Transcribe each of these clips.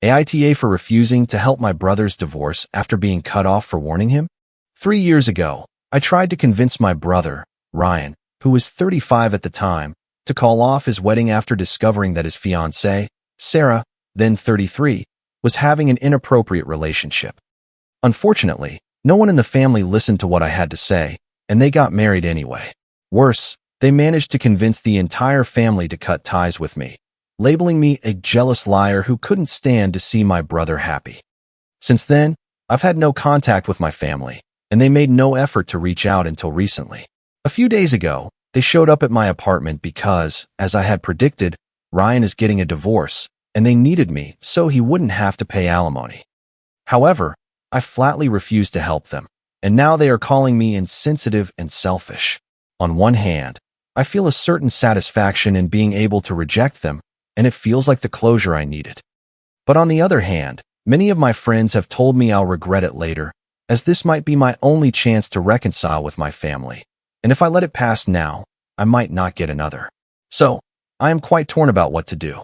AITA for refusing to help my brother's divorce after being cut off for warning him? 3 years ago, I tried to convince my brother, Ryan, who was 35 at the time, to call off his wedding after discovering that his fiancée, Sarah, then 33, was having an inappropriate relationship. Unfortunately, no one in the family listened to what I had to say, and they got married anyway. Worse, they managed to convince the entire family to cut ties with me, labeling me a jealous liar who couldn't stand to see my brother happy. Since then, I've had no contact with my family, and they made no effort to reach out until recently. A few days ago, they showed up at my apartment because, as I had predicted, Ryan is getting a divorce, and they needed me so he wouldn't have to pay alimony. However, I flatly refused to help them, and now they are calling me insensitive and selfish. On one hand, I feel a certain satisfaction in being able to reject them, and it feels like the closure I needed. But on the other hand, many of my friends have told me I'll regret it later, as this might be my only chance to reconcile with my family, and if I let it pass now, I might not get another. So, I am quite torn about what to do.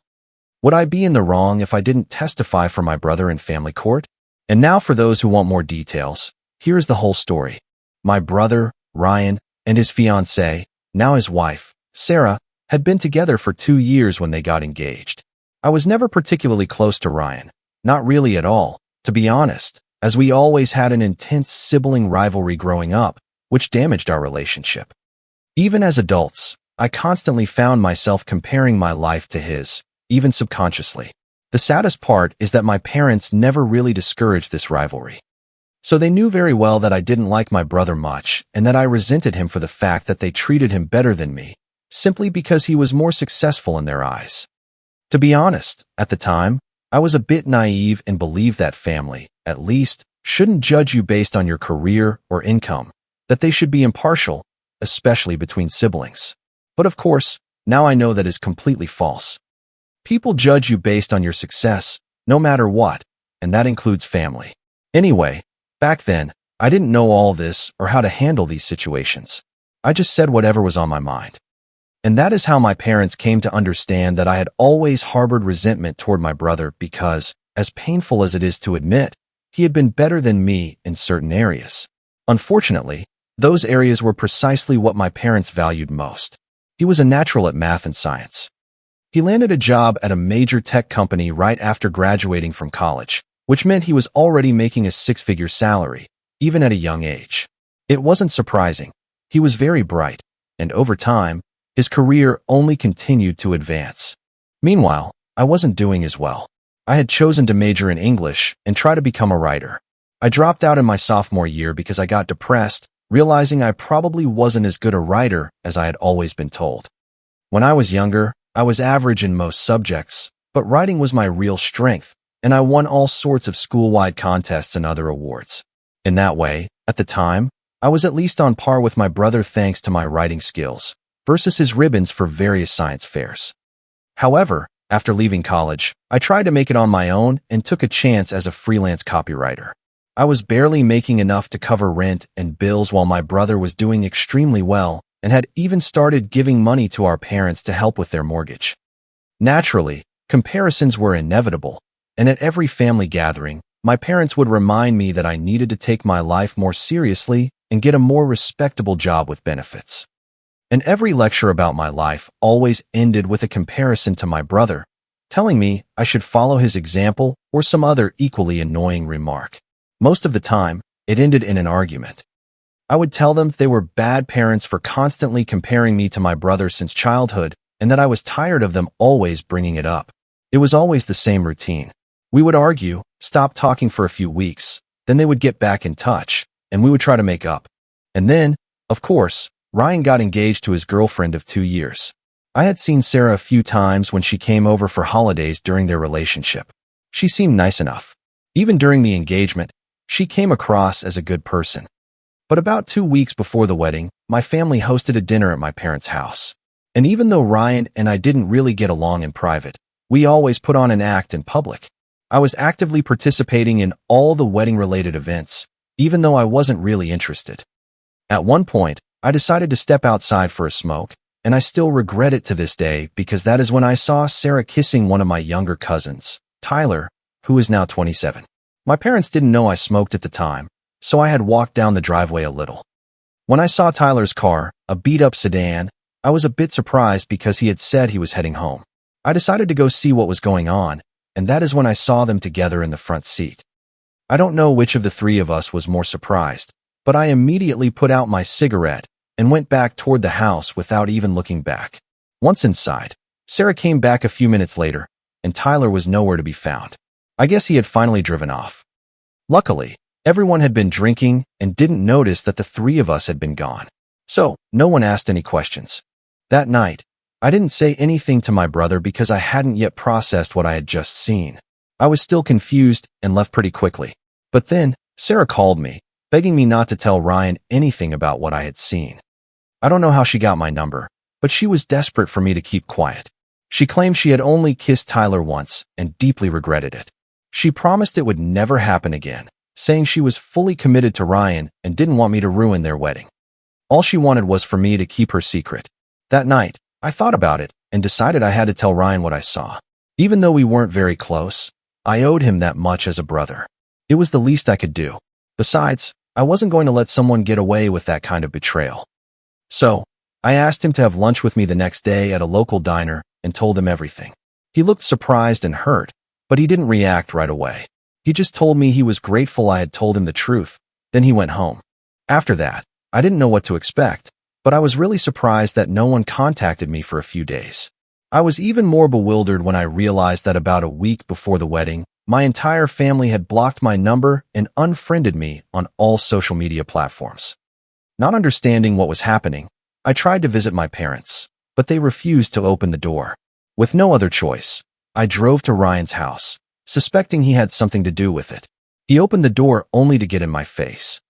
Would I be in the wrong if I didn't testify for my brother in family court? And now for those who want more details, here's the whole story. My brother, Ryan, and his fiancée, now his wife, Sarah, had been together for 2 years when they got engaged. I was never particularly close to Ryan, not really at all, to be honest, as we always had an intense sibling rivalry growing up, which damaged our relationship. Even as adults, I constantly found myself comparing my life to his, even subconsciously. The saddest part is that my parents never really discouraged this rivalry. So they knew very well that I didn't like my brother much and that I resented him for the fact that they treated him better than me, simply because he was more successful in their eyes. To be honest, at the time, I was a bit naive and believed that family, at least, shouldn't judge you based on your career or income, that they should be impartial, especially between siblings. But of course, now I know that is completely false. People judge you based on your success, no matter what, and that includes family. Anyway, back then, I didn't know all this or how to handle these situations. I just said whatever was on my mind. And that is how my parents came to understand that I had always harbored resentment toward my brother because, as painful as it is to admit, he had been better than me in certain areas. Unfortunately, those areas were precisely what my parents valued most. He was a natural at math and science. He landed a job at a major tech company right after graduating from college, which meant he was already making a six-figure salary, even at a young age. It wasn't surprising. He was very bright, and over time, his career only continued to advance. Meanwhile, I wasn't doing as well. I had chosen to major in English and try to become a writer. I dropped out in my sophomore year because I got depressed, realizing I probably wasn't as good a writer as I had always been told. When I was younger, I was average in most subjects, but writing was my real strength, and I won all sorts of school-wide contests and other awards. In that way, at the time, I was at least on par with my brother thanks to my writing skills, versus his ribbons for various science fairs. However, after leaving college, I tried to make it on my own and took a chance as a freelance copywriter. I was barely making enough to cover rent and bills while my brother was doing extremely well and had even started giving money to our parents to help with their mortgage. Naturally, comparisons were inevitable, and at every family gathering, my parents would remind me that I needed to take my life more seriously and get a more respectable job with benefits. And every lecture about my life always ended with a comparison to my brother, telling me I should follow his example or some other equally annoying remark. Most of the time, it ended in an argument. I would tell them they were bad parents for constantly comparing me to my brother since childhood and that I was tired of them always bringing it up. It was always the same routine. We would argue, stop talking for a few weeks, then they would get back in touch, and we would try to make up. And then, of course, Ryan got engaged to his girlfriend of 2 years. I had seen Sarah a few times when she came over for holidays during their relationship. She seemed nice enough. Even during the engagement, she came across as a good person. But about 2 weeks before the wedding, my family hosted a dinner at my parents' house. And even though Ryan and I didn't really get along in private, we always put on an act in public. I was actively participating in all the wedding-related events, even though I wasn't really interested. At one point, I decided to step outside for a smoke, and I still regret it to this day because that is when I saw Sarah kissing one of my younger cousins, Tyler, who is now 27. My parents didn't know I smoked at the time, so I had walked down the driveway a little. When I saw Tyler's car, a beat-up sedan, I was a bit surprised because he had said he was heading home. I decided to go see what was going on, and that is when I saw them together in the front seat. I don't know which of the three of us was more surprised, but I immediately put out my cigarette and went back toward the house without even looking back. Once inside, Sarah came back a few minutes later, and Tyler was nowhere to be found. I guess he had finally driven off. Luckily, everyone had been drinking and didn't notice that the three of us had been gone. So, no one asked any questions. That night, I didn't say anything to my brother because I hadn't yet processed what I had just seen. I was still confused and left pretty quickly. But then, Sarah called me, begging me not to tell Ryan anything about what I had seen. I don't know how she got my number, but she was desperate for me to keep quiet. She claimed she had only kissed Tyler once and deeply regretted it. She promised it would never happen again, saying she was fully committed to Ryan and didn't want me to ruin their wedding. All she wanted was for me to keep her secret. That night, I thought about it and decided I had to tell Ryan what I saw. Even though we weren't very close, I owed him that much as a brother. It was the least I could do. Besides, I wasn't going to let someone get away with that kind of betrayal. So, I asked him to have lunch with me the next day at a local diner and told him everything. He looked surprised and hurt, but he didn't react right away. He just told me he was grateful I had told him the truth. Then he went home. After that, I didn't know what to expect, but I was really surprised that no one contacted me for a few days. I was even more bewildered when I realized that about a week before the wedding, my entire family had blocked my number and unfriended me on all social media platforms. Not understanding what was happening, I tried to visit my parents, but they refused to open the door. With no other choice, I drove to Ryan's house, suspecting he had something to do with it. He opened the door only to get in my face.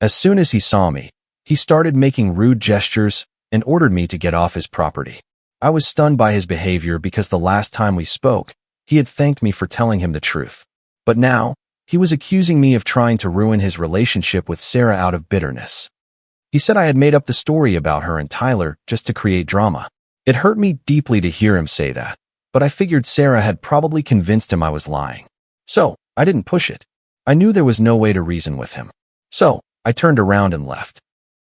As soon as he saw me, he started making rude gestures and ordered me to get off his property. I was stunned by his behavior because the last time we spoke, he had thanked me for telling him the truth. But now, he was accusing me of trying to ruin his relationship with Sarah out of bitterness. He said I had made up the story about her and Tyler just to create drama. It hurt me deeply to hear him say that, but I figured Sarah had probably convinced him I was lying. So, I didn't push it. I knew there was no way to reason with him. So, I turned around and left.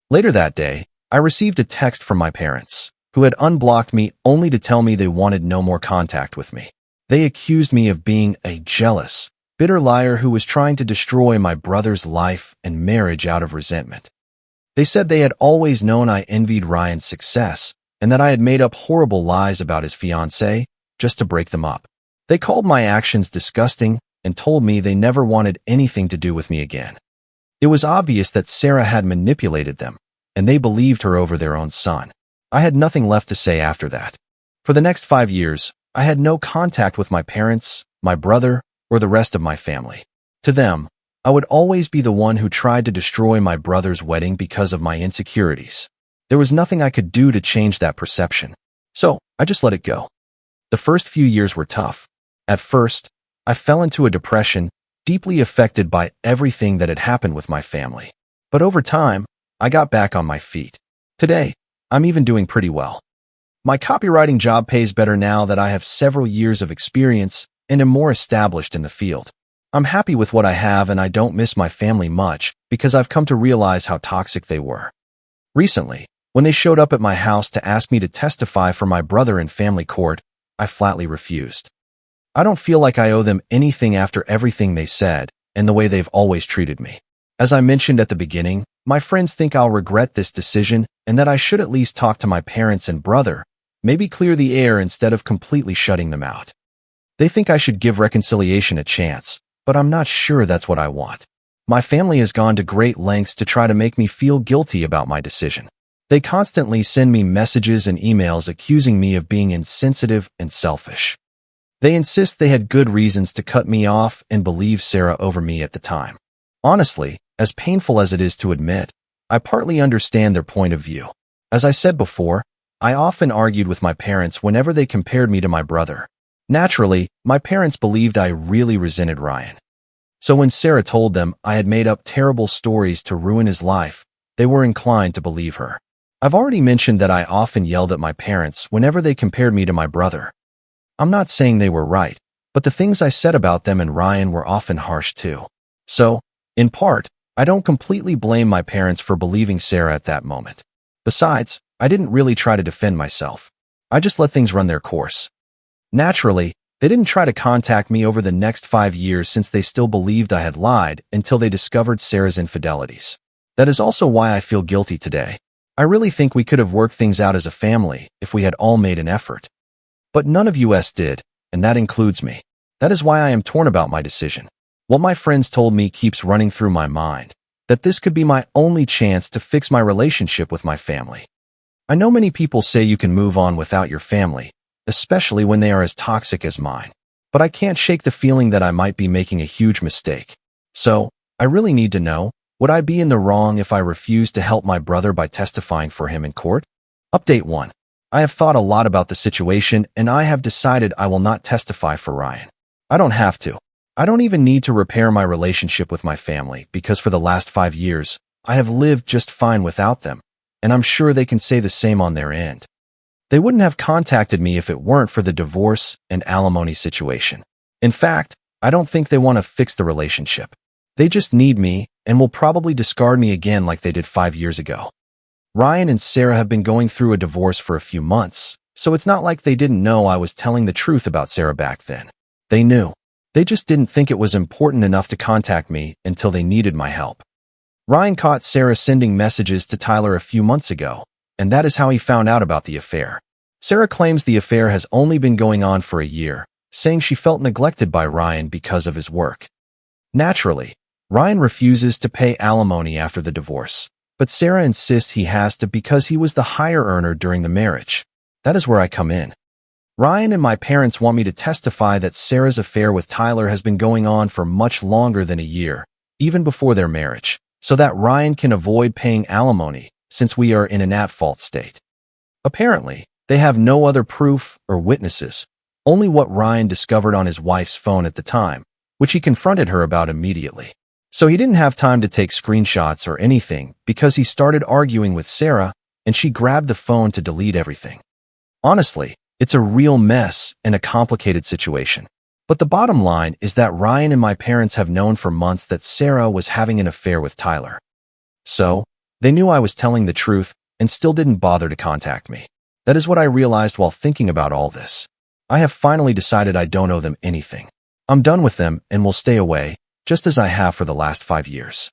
Later that day, I received a text from my parents, who had unblocked me only to tell me they wanted no more contact with me. They accused me of being a jealous, bitter liar who was trying to destroy my brother's life and marriage out of resentment. They said they had always known I envied Ryan's success and that I had made up horrible lies about his fiancée just to break them up. They called my actions disgusting and told me they never wanted anything to do with me again. It was obvious that Sarah had manipulated them, and they believed her over their own son. I had nothing left to say after that. For the next 5 years, I had no contact with my parents, my brother, or the rest of my family. To them, I would always be the one who tried to destroy my brother's wedding because of my insecurities. There was nothing I could do to change that perception, so I just let it go. The first few years were tough. At first, I fell into a depression, deeply affected by everything that had happened with my family. But over time, I got back on my feet. Today, I'm even doing pretty well. My copywriting job pays better now that I have several years of experience and am more established in the field. I'm happy with what I have and I don't miss my family much because I've come to realize how toxic they were. Recently, when they showed up at my house to ask me to testify for my brother in family court, I flatly refused. I don't feel like I owe them anything after everything they said and the way they've always treated me. As I mentioned at the beginning, my friends think I'll regret this decision and that I should at least talk to my parents and brother, maybe clear the air instead of completely shutting them out. They think I should give reconciliation a chance, but I'm not sure that's what I want. My family has gone to great lengths to try to make me feel guilty about my decision. They constantly send me messages and emails accusing me of being insensitive and selfish. They insist they had good reasons to cut me off and believe Sarah over me at the time. Honestly, as painful as it is to admit, I partly understand their point of view. As I said before, I often argued with my parents whenever they compared me to my brother. Naturally, my parents believed I really resented Ryan. So when Sarah told them I had made up terrible stories to ruin his life, they were inclined to believe her. I've already mentioned that I often yelled at my parents whenever they compared me to my brother. I'm not saying they were right, but the things I said about them and Ryan were often harsh too. So, in part, I don't completely blame my parents for believing Sarah at that moment. Besides, I didn't really try to defend myself. I just let things run their course. Naturally, they didn't try to contact me over the next 5 years since they still believed I had lied until they discovered Sarah's infidelities. That is also why I feel guilty today. I really think we could have worked things out as a family if we had all made an effort. But none of us did, and that includes me. That is why I am torn about my decision. What my friends told me keeps running through my mind, that this could be my only chance to fix my relationship with my family. I know many people say you can move on without your family, especially when they are as toxic as mine. But I can't shake the feeling that I might be making a huge mistake. So, I really need to know, would I be in the wrong if I refused to help my brother by testifying for him in court? Update 1. I have thought a lot about the situation and I have decided I will not testify for Ryan. I don't have to. I don't even need to repair my relationship with my family because for the last 5 years, I have lived just fine without them, and I'm sure they can say the same on their end. They wouldn't have contacted me if it weren't for the divorce and alimony situation. In fact, I don't think they want to fix the relationship. They just need me and will probably discard me again like they did 5 years ago. Ryan and Sarah have been going through a divorce for a few months, so it's not like they didn't know I was telling the truth about Sarah back then. They knew. They just didn't think it was important enough to contact me until they needed my help. Ryan caught Sarah sending messages to Tyler a few months ago, and that is how he found out about the affair. Sarah claims the affair has only been going on for a year, saying she felt neglected by Ryan because of his work. Naturally, Ryan refuses to pay alimony after the divorce, but Sarah insists he has to because he was the higher earner during the marriage. That is where I come in. Ryan and my parents want me to testify that Sarah's affair with Tyler has been going on for much longer than a year, even before their marriage, so that Ryan can avoid paying alimony since we are in an at-fault state. Apparently, they have no other proof or witnesses, only what Ryan discovered on his wife's phone at the time, which he confronted her about immediately. So he didn't have time to take screenshots or anything because he started arguing with Sarah and she grabbed the phone to delete everything. Honestly, it's a real mess and a complicated situation. But the bottom line is that Ryan and my parents have known for months that Sarah was having an affair with Tyler. So, they knew I was telling the truth and still didn't bother to contact me. That is what I realized while thinking about all this. I have finally decided I don't owe them anything. I'm done with them and will stay away, just as I have for the last 5 years.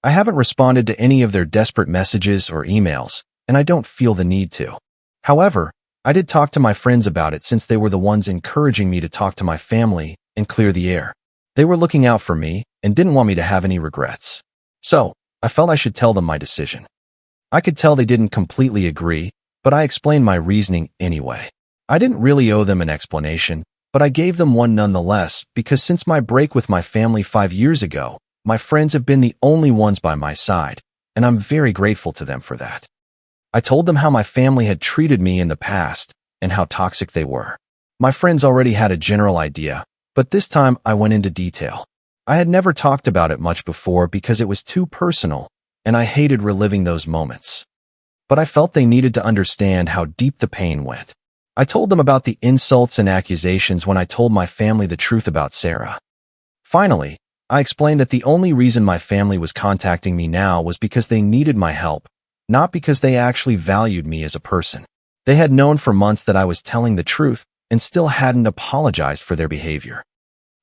I haven't responded to any of their desperate messages or emails, and I don't feel the need to. However, I did talk to my friends about it since they were the ones encouraging me to talk to my family and clear the air. They were looking out for me and didn't want me to have any regrets. So, I felt I should tell them my decision. I could tell they didn't completely agree, but I explained my reasoning anyway. I didn't really owe them an explanation, but I gave them one nonetheless because since my break with my family 5 years ago, my friends have been the only ones by my side, and I'm very grateful to them for that. I told them how my family had treated me in the past and how toxic they were. My friends already had a general idea, but this time I went into detail. I had never talked about it much before because it was too personal, and I hated reliving those moments. But I felt they needed to understand how deep the pain went. I told them about the insults and accusations when I told my family the truth about Sarah. Finally, I explained that the only reason my family was contacting me now was because they needed my help, not because they actually valued me as a person. They had known for months that I was telling the truth and still hadn't apologized for their behavior.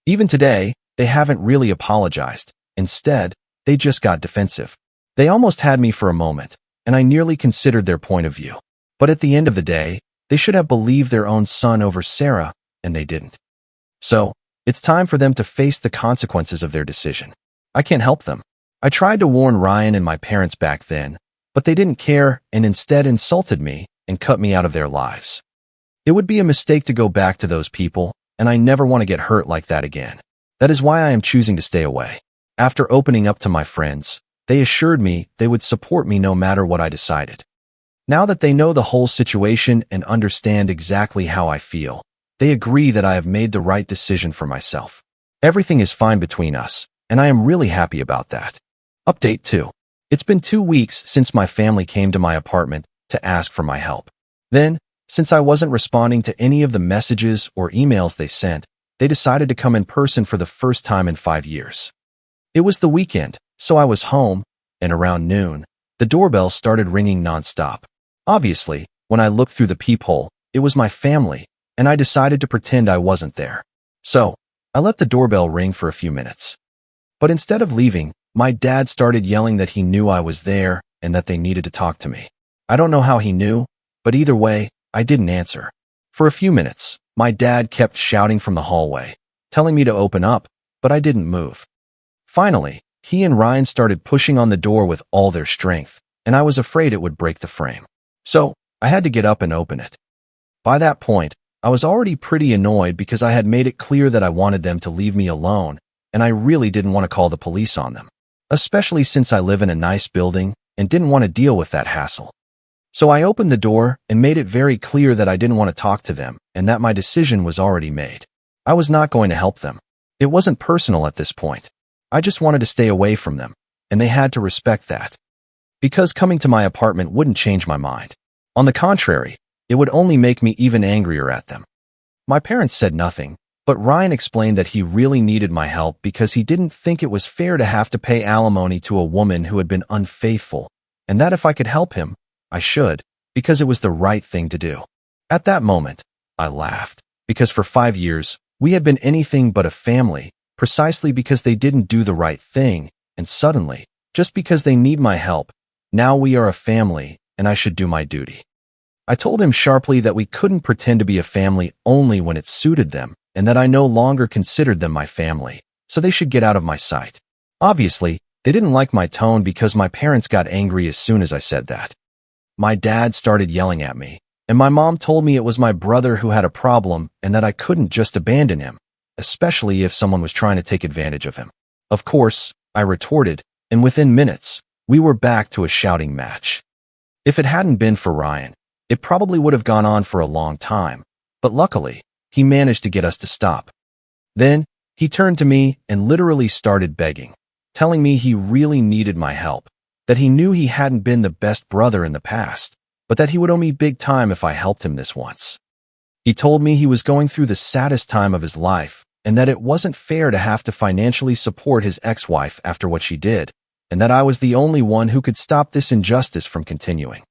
Even today, they haven't really apologized. Instead, they just got defensive. They almost had me for a moment, and I nearly considered their point of view. But at the end of the day, they should have believed their own son over Sarah, and they didn't. So, it's time for them to face the consequences of their decision. I can't help them. I tried to warn Ryan and my parents back then, but they didn't care and instead insulted me and cut me out of their lives. It would be a mistake to go back to those people, and I never want to get hurt like that again. That is why I am choosing to stay away. After opening up to my friends, they assured me they would support me no matter what I decided. Now that they know the whole situation and understand exactly how I feel, they agree that I have made the right decision for myself. Everything is fine between us, and I am really happy about that. Update 2. It's been 2 weeks since my family came to my apartment to ask for my help. Then, since I wasn't responding to any of the messages or emails they sent, they decided to come in person for the first time in 5 years. It was the weekend, so I was home, and around noon, the doorbell started ringing nonstop. Obviously, when I looked through the peephole, it was my family, and I decided to pretend I wasn't there. So, I let the doorbell ring for a few minutes. But instead of leaving, my dad started yelling that he knew I was there and that they needed to talk to me. I don't know how he knew, but either way, I didn't answer. For a few minutes, my dad kept shouting from the hallway, telling me to open up, but I didn't move. Finally, he and Ryan started pushing on the door with all their strength, and I was afraid it would break the frame. So, I had to get up and open it. By that point, I was already pretty annoyed because I had made it clear that I wanted them to leave me alone, and I really didn't want to call the police on them, especially since I live in a nice building and didn't want to deal with that hassle. So I opened the door and made it very clear that I didn't want to talk to them and that my decision was already made. I was not going to help them. It wasn't personal at this point. I just wanted to stay away from them, and they had to respect that. Because coming to my apartment wouldn't change my mind. On the contrary, it would only make me even angrier at them. My parents said nothing, but Ryan explained that he really needed my help because he didn't think it was fair to have to pay alimony to a woman who had been unfaithful, and that if I could help him, I should, because it was the right thing to do. At that moment, I laughed, because for 5 years, we had been anything but a family, precisely because they didn't do the right thing, and suddenly, just because they need my help, now we are a family, and I should do my duty. I told him sharply that we couldn't pretend to be a family only when it suited them, and that I no longer considered them my family, so they should get out of my sight. Obviously, they didn't like my tone because my parents got angry as soon as I said that. My dad started yelling at me, and my mom told me it was my brother who had a problem and that I couldn't just abandon him, especially if someone was trying to take advantage of him. Of course, I retorted, and within minutes, we were back to a shouting match. If it hadn't been for Ryan, it probably would have gone on for a long time, but luckily, he managed to get us to stop. Then, he turned to me and literally started begging, telling me he really needed my help, that he knew he hadn't been the best brother in the past, but that he would owe me big time if I helped him this once. He told me he was going through the saddest time of his life, and that it wasn't fair to have to financially support his ex-wife after what she did, and that I was the only one who could stop this injustice from continuing.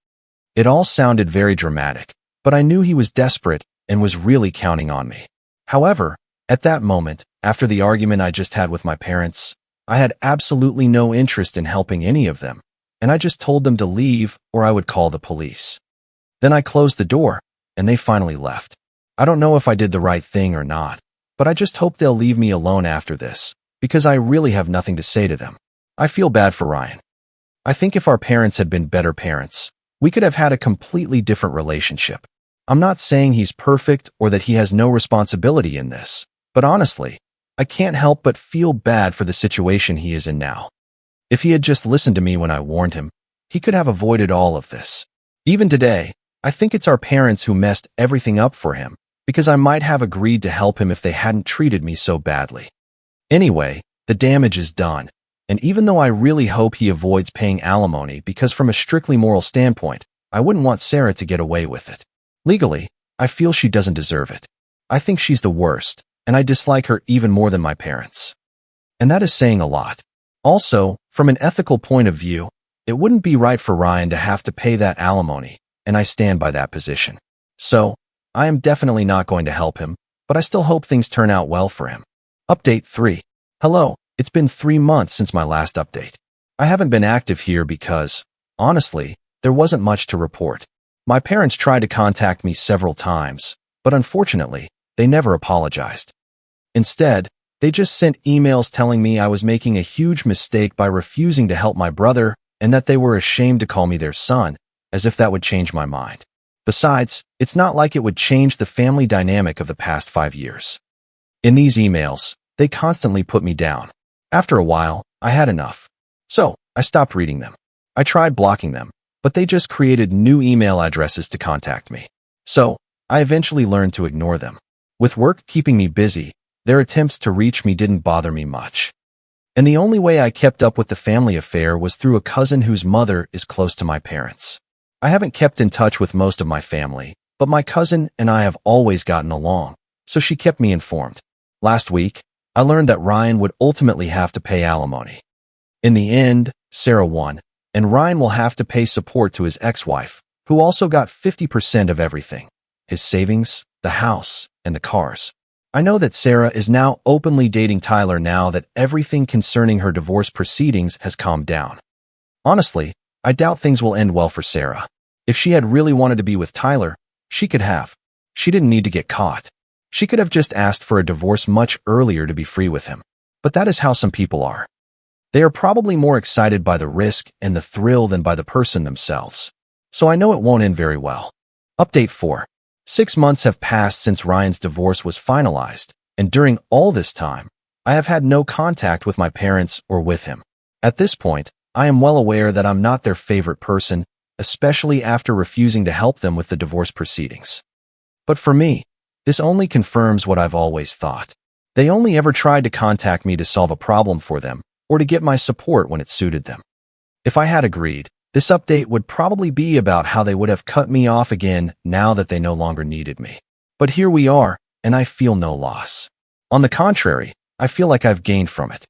It all sounded very dramatic, but I knew he was desperate and was really counting on me. However, at that moment, after the argument I just had with my parents, I had absolutely no interest in helping any of them, and I just told them to leave or I would call the police. Then I closed the door, and they finally left. I don't know if I did the right thing or not, but I just hope they'll leave me alone after this, because I really have nothing to say to them. I feel bad for Ryan. I think if our parents had been better parents, we could have had a completely different relationship. I'm not saying he's perfect or that he has no responsibility in this, but honestly, I can't help but feel bad for the situation he is in now. If he had just listened to me when I warned him, he could have avoided all of this. Even today, I think it's our parents who messed everything up for him, because I might have agreed to help him if they hadn't treated me so badly. Anyway, the damage is done, and even though I really hope he avoids paying alimony because from a strictly moral standpoint, I wouldn't want Sarah to get away with it. Legally, I feel she doesn't deserve it. I think she's the worst, and I dislike her even more than my parents. And that is saying a lot. Also, from an ethical point of view, it wouldn't be right for Ryan to have to pay that alimony, and I stand by that position. So, I am definitely not going to help him, but I still hope things turn out well for him. Update 3. Hello, it's been 3 months since my last update. I haven't been active here because, honestly, there wasn't much to report. My parents tried to contact me several times, but unfortunately, they never apologized. Instead, they just sent emails telling me I was making a huge mistake by refusing to help my brother and that they were ashamed to call me their son, as if that would change my mind. Besides, it's not like it would change the family dynamic of the past 5 years. In these emails, they constantly put me down. After a while, I had enough. So, I stopped reading them. I tried blocking them, but they just created new email addresses to contact me. So, I eventually learned to ignore them. With work keeping me busy, their attempts to reach me didn't bother me much. And the only way I kept up with the family affair was through a cousin whose mother is close to my parents. I haven't kept in touch with most of my family, but my cousin and I have always gotten along, so she kept me informed. Last week, I learned that Ryan would ultimately have to pay alimony. In the end, Sarah won, and Ryan will have to pay support to his ex-wife, who also got 50% of everything: his savings, the house, and the cars. I know that Sarah is now openly dating Tyler now that everything concerning her divorce proceedings has calmed down. Honestly, I doubt things will end well for Sarah. If she had really wanted to be with Tyler, she could have. She didn't need to get caught. She could have just asked for a divorce much earlier to be free with him. But that is how some people are. They are probably more excited by the risk and the thrill than by the person themselves. So I know it won't end very well. Update 4. 6 months have passed since Ryan's divorce was finalized, and during all this time, I have had no contact with my parents or with him. At this point, I am well aware that I'm not their favorite person, especially after refusing to help them with the divorce proceedings. But for me, this only confirms what I've always thought. They only ever tried to contact me to solve a problem for them or to get my support when it suited them. If I had agreed, this update would probably be about how they would have cut me off again now that they no longer needed me. But here we are, and I feel no loss. On the contrary, I feel like I've gained from it.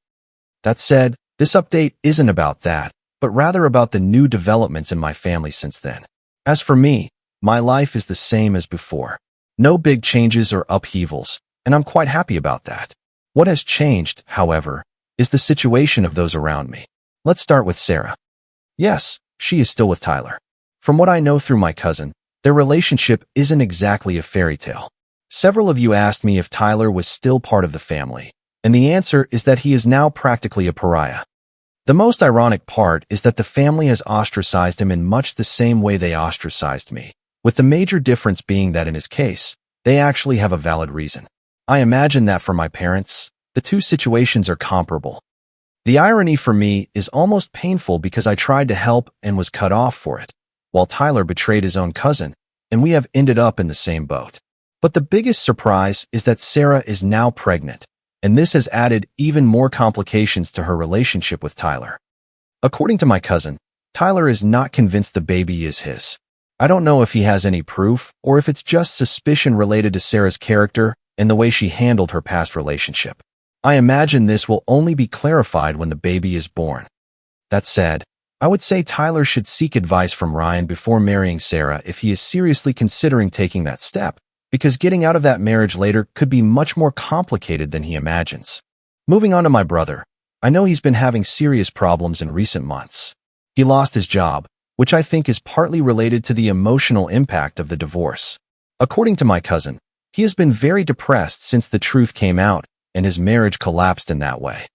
That said, this update isn't about that, but rather about the new developments in my family since then. As for me, my life is the same as before. No big changes or upheavals, and I'm quite happy about that. What has changed, however, is the situation of those around me. Let's start with Sarah. Yes, she is still with Tyler. From what I know through my cousin, their relationship isn't exactly a fairy tale. Several of you asked me if Tyler was still part of the family, and the answer is that he is now practically a pariah. The most ironic part is that the family has ostracized him in much the same way they ostracized me, with the major difference being that in his case, they actually have a valid reason. I imagine that for my parents, the two situations are comparable. The irony for me is almost painful because I tried to help and was cut off for it, while Tyler betrayed his own cousin, and we have ended up in the same boat. But the biggest surprise is that Sarah is now pregnant, and this has added even more complications to her relationship with Tyler. According to my cousin, Tyler is not convinced the baby is his. I don't know if he has any proof or if it's just suspicion related to Sarah's character and the way she handled her past relationship. I imagine this will only be clarified when the baby is born. That said, I would say Tyler should seek advice from Ryan before marrying Sarah if he is seriously considering taking that step, because getting out of that marriage later could be much more complicated than he imagines. Moving on to my brother, I know he's been having serious problems in recent months. He lost his job, which I think is partly related to the emotional impact of the divorce. According to my cousin, he has been very depressed since the truth came out, and his marriage collapsed in that way.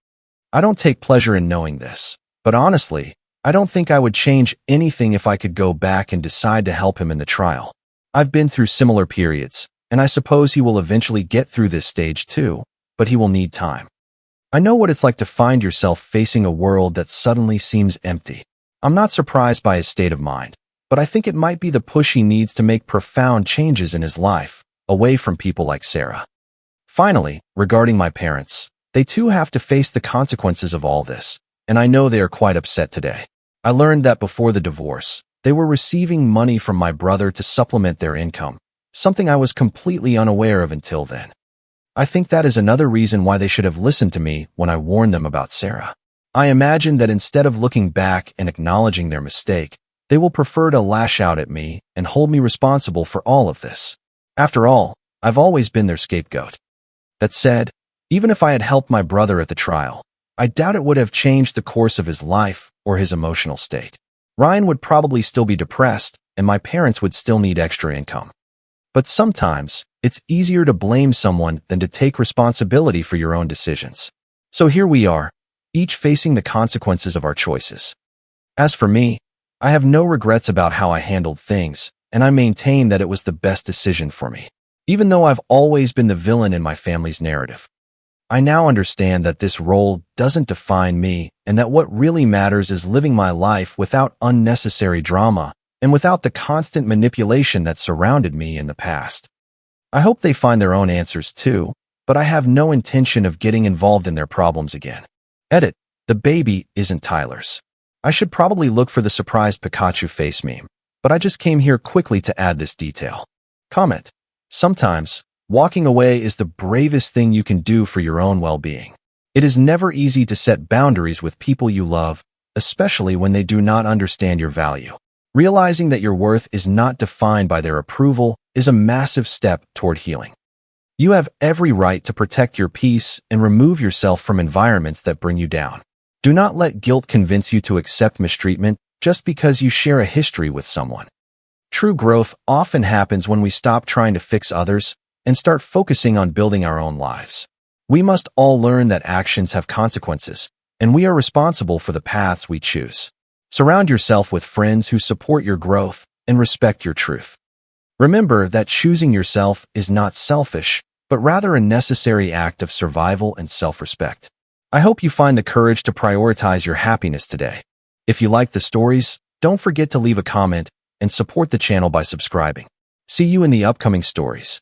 I don't take pleasure in knowing this, but honestly, I don't think I would change anything if I could go back and decide to help him in the trial. I've been through similar periods, and I suppose he will eventually get through this stage too, but he will need time. I know what it's like to find yourself facing a world that suddenly seems empty. I'm not surprised by his state of mind, but I think it might be the push he needs to make profound changes in his life, away from people like Sarah. Finally, regarding my parents, they too have to face the consequences of all this, and I know they are quite upset today. I learned that before the divorce, they were receiving money from my brother to supplement their income, something I was completely unaware of until then. I think that is another reason why they should have listened to me when I warned them about Sarah. I imagine that instead of looking back and acknowledging their mistake, they will prefer to lash out at me and hold me responsible for all of this. After all, I've always been their scapegoat. That said, even if I had helped my brother at the trial, I doubt it would have changed the course of his life or his emotional state. Ryan would probably still be depressed, and my parents would still need extra income. But sometimes, it's easier to blame someone than to take responsibility for your own decisions. So here we are, each facing the consequences of our choices. As for me, I have no regrets about how I handled things, and I maintain that it was the best decision for me. Even though I've always been the villain in my family's narrative, I now understand that this role doesn't define me and that what really matters is living my life without unnecessary drama and without the constant manipulation that surrounded me in the past. I hope they find their own answers too, but I have no intention of getting involved in their problems again. Edit: the baby isn't Tyler's. I should probably look for the surprised Pikachu face meme, but I just came here quickly to add this detail. Comment: sometimes, Walking away is the bravest thing you can do for your own well-being. It is never easy to set boundaries with people you love, especially when they do not understand your value. Realizing that your worth is not defined by their approval is a massive step toward healing. You have every right to protect your peace and remove yourself from environments that bring you down. Do not let guilt convince you to accept mistreatment just because you share a history with someone. True growth often happens when we stop trying to fix others and start focusing on building our own lives. We must all learn that actions have consequences, and we are responsible for the paths we choose. Surround yourself with friends who support your growth and respect your truth. Remember that choosing yourself is not selfish, but rather a necessary act of survival and self-respect. I hope you find the courage to prioritize your happiness today. If you like the stories, don't forget to leave a comment and support the channel by subscribing. See you in the upcoming stories.